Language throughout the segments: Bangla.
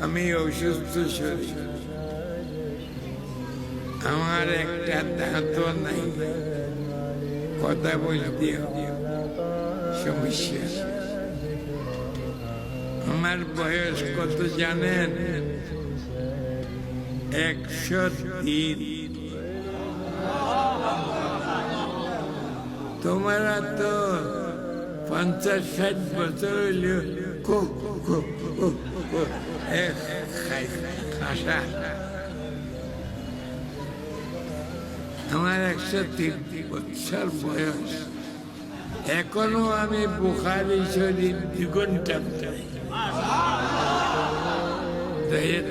আমি অসুস্থ শরীর, আমার একটা দাঁতও নাই, কথা বলতে সমস্যা। আমার বয়স কত জানেন? 103। তোমারা তো 50-60 বছর হইল আমার 103 বছর বয়স, এখনো আমি বুখারী শরীফ 2 ঘন্টা পড়ি।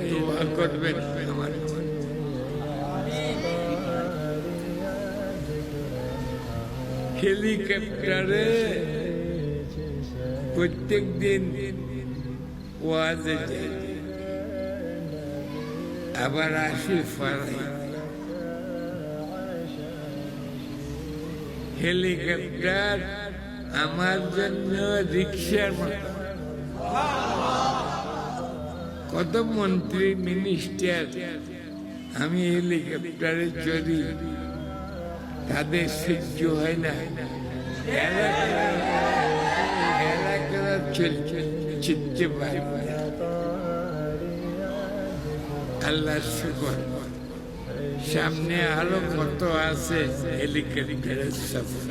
দোয়া করবেন আমার। হেলিকপ্টারে প্রত্যেক দিন ওয়াজে যাই, আবার আসি ফরাই। হেলিকপ্টার আমার জন্য রিক্সার মতো। কত মন্ত্রী মিনিস্টার আমি হেলিকপ্টারে চড়ি, তাদের সহ্য হয় না, চিনতে পারবে না। আল্লাহ শুকর, সামনে আরো কত আছে হেলিকপ্টারের সফর।